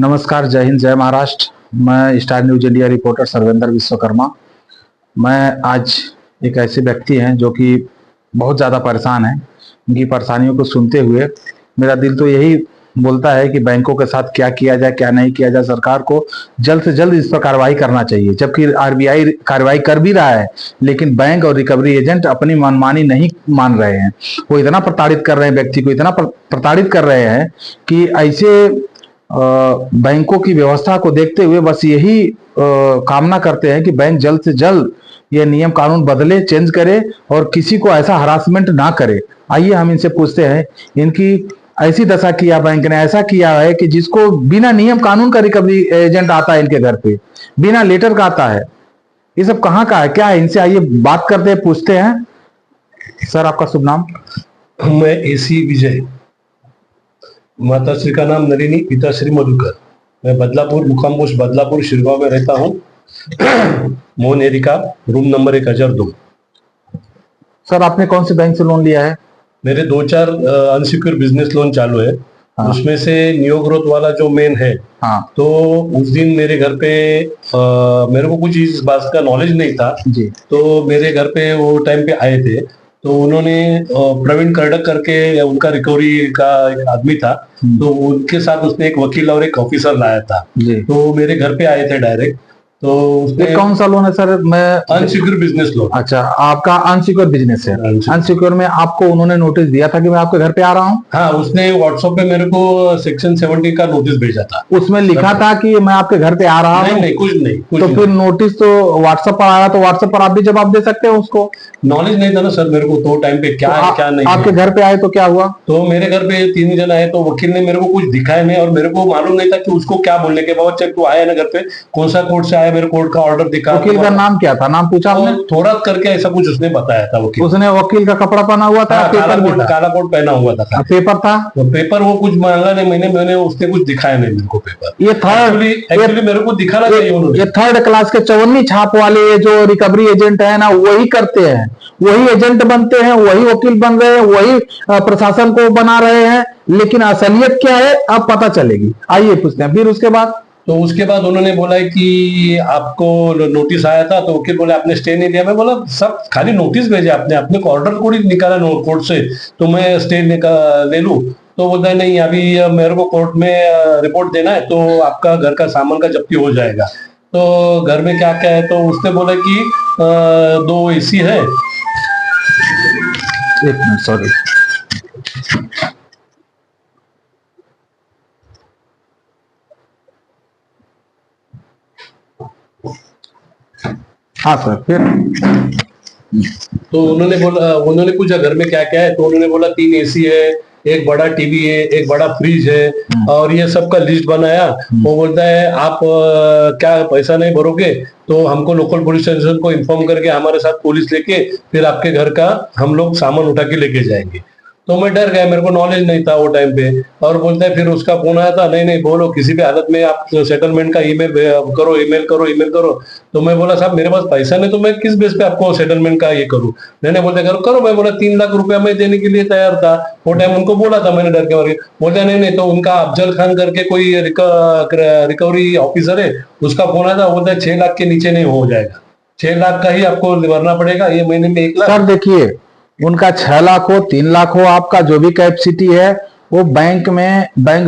नमस्कार, जय हिंद, जय महाराष्ट्र। मैं star news India reporter Sarvendra Vishwakarma. मैं आज एक ऐसे व्यक्ति हैं जो कि बहुत ज़्यादा परेशान हैं। उनकी परेशानियों को सुनते हुए मेरा दिल तो यही बोलता है कि बैंकों के साथ क्या किया जाए, क्या नहीं किया जाए। सरकार को जल्द से जल्द इस पर कार्रवाई करना चाहिए, जबकि आरबीआई कार्रवाई कर भी रहा है, लेकिन बैंक और रिकवरी एजेंट अपनी मनमानी नहीं मान रहे हैं। वो इतना प्रताड़ित कर रहे हैं, व्यक्ति को इतना प्रताड़ित कर रहे हैं कि ऐसे बैंकों की व्यवस्था को देखते हुए बस यही कामना करते हैं कि बैंक जल्द से जल्द ये नियम कानून बदले, चेंज करे और किसी को ऐसा हरासमेंट ना करे। आइए हम इनसे पूछते हैं, इनकी ऐसी दशा किया बैंक ने, ऐसा किया है कि जिसको बिना नियम कानून का रिकवरी एजेंट आता है इनके घर पे, बिना लेटर का आता है। ये सब कहाँ का है, क्या है? इनसे आइए बात करते हैं, पूछते हैं। सर, आपका शुभ नाम? मैं एसी विजय, माता श्री का नाम नलिनी, पिता श्री मधुकर। मैं बदलापुर, मुकाम पोस्ट बदलापुर, शिरगांव में रहता हूँ। मोहन एरिका, रूम नंबर 1002। सर, आपने कौन से बैंक से लोन लिया है? मेरे 2-4 अनसिक्योर बिजनेस लोन चालू है। हाँ। उसमें से न्यू ग्रोथ वाला जो मेन है। हाँ। तो उस दिन मेरे घर पे मेरे को कुछ इस बात का नॉलेज नहीं था जी। तो मेरे घर पे वो टाइम पे आए थे, तो उन्होंने प्रवीण कर्डक करके उनका रिकवरी का एक आदमी था, तो उनके साथ उसने एक वकील और एक ऑफिसर लाया था। तो मेरे घर पे आए थे डायरेक्ट। तो उसने कौन सा लोन है सर? मैं अनसिक्योर बिजनेस लोन। अच्छा, आपका अनसिक्योर बिजनेस है। अनसिक्योर में आपको उन्होंने नोटिस दिया था कि मैं आपके घर पे आ रहा हूँ? हाँ, उसने व्हाट्सएप पे मेरे को सेक्शन 70 का नोटिस भेजा था। उसमें लिखा था कि मैं आपके घर पे आ रहा हूँ? नहीं, कुछ नहीं। तो फिर नोटिस तो व्हाट्सएप पर आया, तो व्हाट्सएप पर आप भी जवाब दे सकते हो उसको। नॉलेज नहीं था ना सर मेरे को तो टाइम पे क्या है क्या नहीं। आपके घर पे आए तो क्या हुआ? तो मेरे घर पे 3 जन आए, तो वकील ने मेरे को कुछ दिखाया नहीं और मेरे को मालूम नहीं था कि उसको क्या बोलने के बाद। चल तू आया ना घर पे, कौन सा कोर्ट से आया, मेरे कोर्ट का ऑर्डर दिखा। वकील का नाम क्या था? नाम पूछा आपने? थोड़ा करके ऐसा कुछ उसने बताया था वकील। उसने वकील का कपड़ा पहना हुआ था? काला कोट पहना हुआ था। पेपर था? तो पेपर वो कुछ मांगा नहीं, मैंने उसने कुछ दिखाया नहीं मेरे को पेपर। ये थर्ड एक्चुअली मेरे को दिखाना चाहिए। ये थर्ड क्लास के 54 छाप वाले जो रिकवरी एजेंट है ना, वही करते हैं, वही एजेंट बनते हैं, वही वकील बन रहे हैं, वही प्रशासन को बना रहे हैं। लेकिन असलियत क्या है अब पता चलेगी। आइए पूछते हैं। फिर उसके बाद उन्होंने बोला कि आपको नोटिस आया था, तो वकील बोले आपने स्टे नहीं दिया। मैं बोला सब खाली नोटिस भेजे आपने, अपने को ऑर्डर कोई निकाला कोर्ट से, तो मैं स्टे ले लूं? तो बोलता है नहीं, अभी मेरे को कोर्ट में रिपोर्ट देना है, तो आपका घर का सामान का जब्ती हो जाएगा। तो घर में क्या क्या है, तो उसने बोला कि 2 एसी है। एक मिनट, सॉरी। हाँ सर, फिर तो उन्होंने पूछा घर में क्या क्या है, तो उन्होंने बोला 3 एसी है, एक बड़ा टीवी है, एक बड़ा फ्रिज है, और ये सब का लिस्ट बनाया। वो बोलता है आप क्या पैसा नहीं भरोगे तो हमको लोकल पुलिस स्टेशन को इन्फॉर्म करके हमारे साथ पुलिस लेके फिर आपके घर का हम लोग सामान उठा के लेके जाएंगे। तो मैं डर गया, मेरे को नॉलेज नहीं था वो टाइम पे। और बोलता है फिर उसका फोन आया था, नहीं बोलो किसी भी हालत में आप सेटलमेंट का ईमेल करो। तो मैं बोला साहब मेरे पास पैसा नहीं, तो मैं किस बेस पे आपको सेटलमेंट का ये करूं? नहीं बोलते करो। मैं बोला 3 लाख रुपया मैं देने के लिए तैयार था। वो टाइम उनको बोला था मैंने, डर के मारे। बोलते नहीं। तो उनका अफजल खान करके कोई रिकवरी ऑफिसर है, उसका फोन आया था। बोलता है 6 लाख के नीचे नहीं हो जाएगा, 6 लाख का ही आपको भरना पड़ेगा, ये महीने में 1 लाख। सर देखिए, उनका 6 लाख हो 3 लाख हो, आपका जो भी कैपेसिटी है, वो बैंक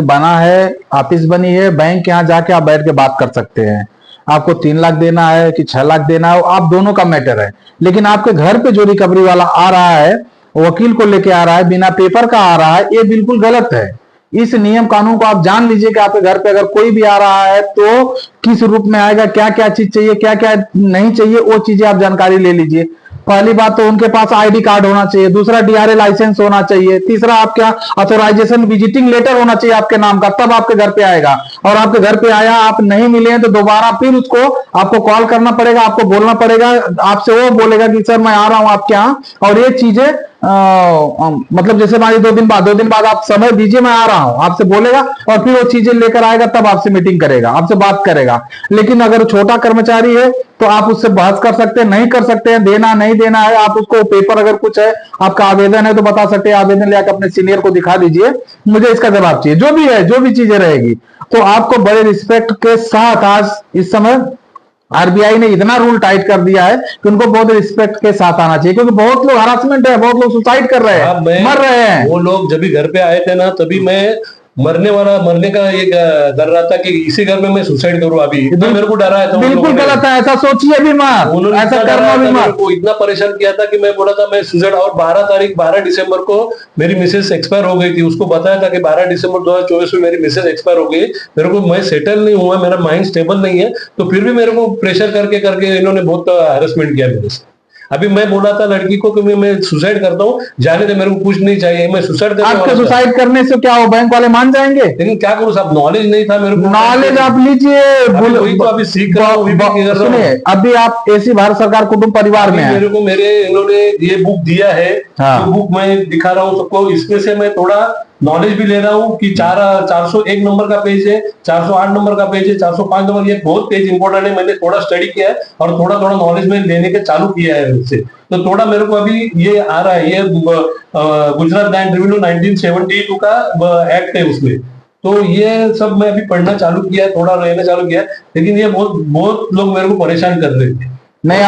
बना है, ऑफिस बनी है, बैंक यहाँ जाके आप बैठ के बात कर सकते हैं। आपको 3 लाख देना है कि 6 लाख देना है, आप दोनों का मैटर है। लेकिन आपके घर पे जो रिकवरी वाला आ रहा है, वकील को लेके आ रहा है, बिना पेपर का आ रहा है, ये बिल्कुल गलत है। इस नियम कानून को आप जान लीजिए कि आपके घर पे अगर कोई भी आ रहा है तो किस रूप में आएगा, क्या क्या चीज चाहिए, क्या क्या नहीं चाहिए, वो चीजें आप जानकारी ले लीजिए। पहली बात तो उनके पास आईडी कार्ड होना चाहिए, दूसरा डीआरए लाइसेंस होना चाहिए, तीसरा आपका ऑथोराइजेशन विजिटिंग लेटर होना चाहिए आपके नाम का, तब आपके घर पे आएगा। और आपके घर पे आया, आप नहीं मिले तो दोबारा फिर उसको आपको कॉल करना पड़ेगा, आपको बोलना पड़ेगा, आपसे वो बोलेगा कि सर मैं आ रहा हूं आपके यहाँ, और ये चीजें मतलब जैसे मान लीजिए 2 दिन बाद आप समय दीजिए, मैं आ रहा हूं, आपसे बोलेगा और फिर वो चीजें लेकर आएगा, तब आपसे मीटिंग करेगा, आपसे बात करेगा। लेकिन अगर छोटा कर्मचारी है तो आप उससे बहस कर सकते हैं, नहीं कर सकते हैं, देना नहीं देना है, आप उसको पेपर अगर कुछ है, आपका आवेदन है तो बता सकते हैं, आवेदन लेकर अपने सीनियर को दिखा दीजिए, मुझे इसका जवाब चाहिए, जो भी है, जो भी चीजें रहेगी। तो आपको बड़े रिस्पेक्ट के साथ आज इस समय आरबीआई ने इतना रूल टाइट कर दिया है कि उनको बहुत रिस्पेक्ट के साथ आना चाहिए, क्योंकि बहुत लोग हरासमेंट है, बहुत लोग सुसाइड कर रहे हैं, मर रहे हैं। वो लोग जब भी घर पे आए थे ना, तभी मैं मरने का ये डर रहा था कि इसी घर में मैं सुसाइड करूं। अभी इतना मेरे को डरा था। बिल्कुल गलत है, ऐसा सोचिए भी मत, उन्होंने ऐसा करना भी मत। को इतना परेशान किया था कि मैं बोला था मैं सुसाइड। और 12 दिसंबर को मेरी मिसेस एक्सपायर हो गई थी, उसको बताया था कि 12 दिसंबर 2024 में मेरी मिसेस एक्सपायर हो गई। मेरे को, मैं सेटल नहीं हुआ, मेरा माइंड स्टेबल नहीं है, तो फिर भी मेरे को प्रेशर करके करके इन्होंने बहुत हैरेसमेंट किया मेरे से। अभी मैं बोला था लड़की को कि मैं सुसाइड करता हूँ, जाने दे, मेरे को कुछ नहीं चाहिए, मैं सुसाइड करने आपके सुसाइड करने से क्या हो, बैंक वाले मान जाएंगे? लेकिन क्या करूँ साहब, नॉलेज नहीं था मेरे को। नॉलेज आप लीजिए, वही तो अभी सीख रहा हूँ। सुनिए, अभी आप ऐसी भारत सरकार कुटुंब परिवार में हैं। मेरे को इन्होंने ये बुक दिया है, हाँ। जो बुक मैं दिखा रहा हूँ सबको, इसमें से मैं थोड़ा नॉलेज भी ले रहा हूँ कि 401 नंबर का पेज है, 408 नंबर का पेज है, 405 नंबर, ये बहुत पेज इंपॉर्टेंट है। मैंने थोड़ा स्टडी किया है और थोड़ा थोड़ा नॉलेज में लेने के चालू किया है उससे, तो थोड़ा मेरे को अभी ये आ रहा है। ये गुजरात लैंड रेवेन्यू 1972 का एक्ट है उसमें, तो ये सब मैं अभी पढ़ना चालू किया है, थोड़ा रहना चालू किया है। लेकिन ये बहुत लोग मेरे को परेशान कर रहे थे। नहीं,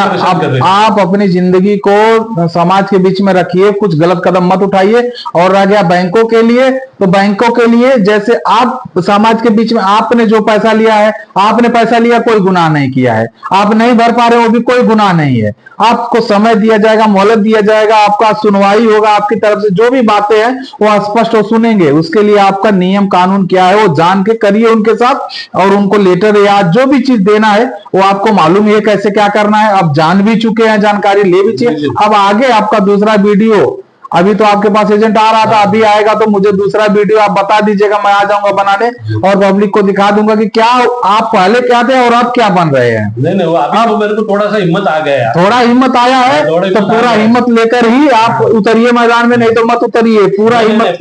आप अपनी जिंदगी को समाज के बीच में रखिए, कुछ गलत कदम मत उठाइए। और रह गया बैंकों के लिए, तो बैंकों के लिए जैसे आप समाज के बीच में, आपने जो पैसा लिया है, आपने पैसा लिया, कोई गुनाह नहीं किया है, आप नहीं भर पा रहे हो, भी कोई गुनाह नहीं है। आपको समय दिया जाएगा, मोहलत दिया जाएगा, आपका सुनवाई होगा, आपकी तरफ से जो भी बातें हैं वो स्पष्ट हो सुनेंगे। उसके लिए आपका नियम कानून क्या है वो जान के करिए उनके साथ, और उनको लेटर या जो भी चीज देना है वो आपको मालूम है कैसे क्या करना है, आप जान भी चुके हैं, जानकारी ले भी चाहिए। अब आगे आपका दूसरा वीडियो, अभी तो आपके पास एजेंट आ रहा था, अभी आएगा तो मुझे दूसरा वीडियो आप बता दीजिएगा, मैं आ जाऊंगा बनाने और पब्लिक को दिखा दूंगा कि क्या आप पहले क्या थे और अब क्या बन रहे हैं। नहीं अभी तो मेरे को थोड़ा सा हिम्मत आ गया, थोड़ा हिम्मत आया है तो पूरा हिम्मत लेकर ही आप उतरिए मैदान में, नहीं तो मत उतरिए, पूरा हिम्मत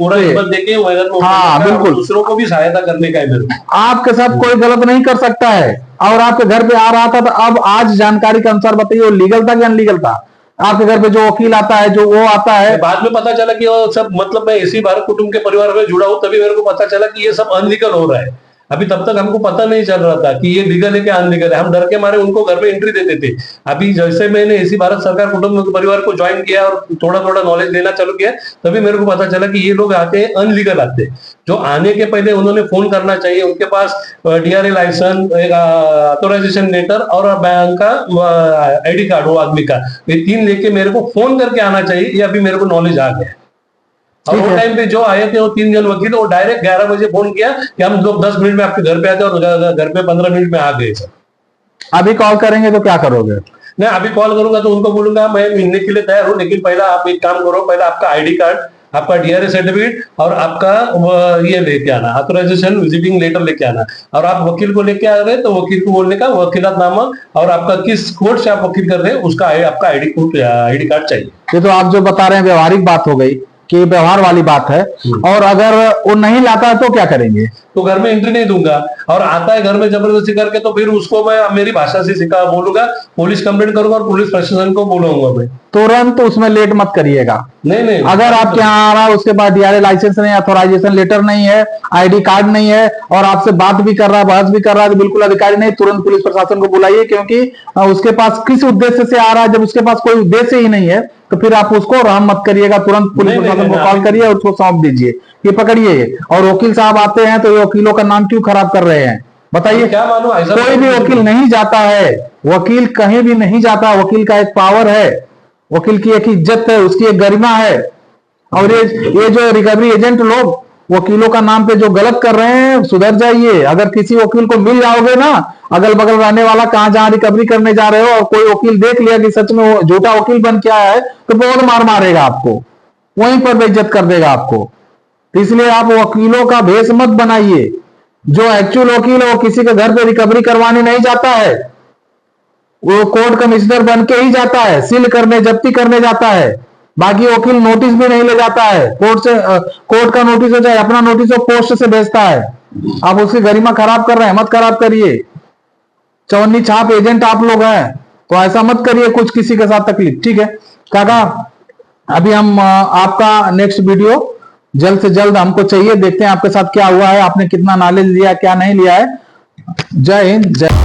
देखिए। हाँ बिल्कुल, दूसरों को भी सहायता करने का है मेरे को। आपके साथ कोई गलत नहीं कर सकता है, और आपके घर पे आ रहा था, तो अब आज जानकारी के अनुसार बताइए वो लीगल था कि अनलीगल था? आपके घर पे जो वकील आता है, जो वो आता है, बाद में पता चला कि वो सब, मतलब मैं इसी भारत कुटुंब के परिवार में जुड़ा हूं, तभी मेरे को पता चला कि ये सब अनलीगल हो रहा है। अभी तब तक हमको पता नहीं चल रहा था कि ये लीगल है क्या अनलीगल है। हम डर के मारे उनको घर में एंट्री देते थे। अभी जैसे मैंने इसी भारत सरकार कुटुंब परिवार को ज्वाइन किया और थोड़ा थोड़ा नॉलेज लेना चालू किया, तभी मेरे को पता चला कि ये लोग आते हैं अनलीगल आते हैं। जो आने के पहले उन्होंने फोन करना चाहिए, उनके पास डीआरए लाइसेंस, ऑथोराइजेशन लेटर और बैंक का आईडी कार्ड हो आदमी का, ये 3 लेके मेरे को फोन करके आना चाहिए। ये अभी मेरे को नॉलेज आ गया। और वो टाइम पे जो आए थे वो 3 जन वकील, वो डायरेक्ट 11 बजे फोन किया कि हम लोग 10 मिनट में आपके घर पे आते हैं, और घर पे 15 मिनट में आ गए सर। अभी कॉल करेंगे तो क्या करोगे? नहीं, अभी कॉल करूंगा तो उनको बोलूंगा मैं मिलने के लिए तैयार हूँ, लेकिन पहला आप एक काम करो, पहला आपका आईडी कार्ड, आपका डीआरए सर्टिफिकेट और आपका ये लेके आना, ऑथराइजेशन विजिटिंग लेटर लेके आना। और आप वकील को लेके आ रहे हैं तो वकील को बोलने का वकीलतनामा और आपका किस कोर्ट से आप वकील कर रहे हैं उसका आपका आईडी कार्ड चाहिए। ये तो आप जो बता रहे हैं व्यवहारिक बात हो गई, कि व्यवहार वाली बात है। और अगर वो नहीं लाता है तो क्या करेंगे? तो घर में एंट्री नहीं दूंगा, और आता है घर में जबरदस्ती करके तो फिर उसको मैं मेरी भाषा से सिखा बोलूंगा, पुलिस कंप्लेंट करूंगा और पुलिस प्रशासन को बोलूंगा मैं। तुरंत उसमें लेट मत करिएगा। नहीं अगर आपके यहाँ आ रहा है, उसके पास डीआरए लाइसेंस नहीं, अथोराइजेशन लेटर नहीं है, आईडी कार्ड नहीं है, और आपसे बात भी कर रहा है, बहस भी कर रहा है, तो बिल्कुल अधिकारी नहीं, तुरंत पुलिस प्रशासन को बुलाइए। क्योंकि उसके पास किस उद्देश्य से आ रहा है, जब उसके पास कोई उद्देश्य ही नहीं है तो फिर आप उसको रहम मत करिएगा, तुरंत पुलिस प्रशासन को कॉल करिए और उसको सौंप दीजिए, ये पकड़िए। और वकील साहब आते हैं तो ये वकीलों का नाम क्यों खराब कर रहे हैं बताइए? क्या मालूम, कोई भी वकील नहीं जाता है, वकील कहीं भी नहीं जाता। वकील का एक पावर है, वकील की एक इज्जत है, उसकी एक गरिमा है। और ये जो रिकवरी एजेंट लोग वकीलों का नाम पे जो गलत कर रहे हैं, सुधर जाइए। अगर किसी वकील को मिल जाओगे ना, अगल बगल रहने वाला, कहां जहां रिकवरी करने जा रहे हो, और कोई वकील देख लिया कि सच में वो झूठा वकील बन के आया है, तो बहुत मार मारेगा आपको, वहीं पर बेइज्जत कर देगा आपको। तो इसलिए आप वकीलों का भेष मत बनाइए। जो एक्चुअल वकील है वो किसी के घर पे रिकवरी करवाने नहीं जाता है, वो कोर्ट कमिश्नर बन के ही जाता है, सील करने, जब्ती करने जाता है। बाकी वकील नोटिस भी नहीं ले जाता है कोर्ट से, कोर्ट का नोटिस हो चाहे अपना नोटिस हो पोस्ट से भेजता है। आप उसकी गरिमा खराब कर रहे हैं, मत खराब करिए। चवन्नी छाप एजेंट आप लोग हैं तो ऐसा मत करिए कुछ किसी के साथ तकलीफ, ठीक है काका। अभी हम आपका नेक्स्ट वीडियो जल्द से जल्द हमको चाहिए, देखते हैं आपके साथ क्या हुआ है, आपने कितना नॉलेज लिया क्या नहीं लिया है। जय हिंद जय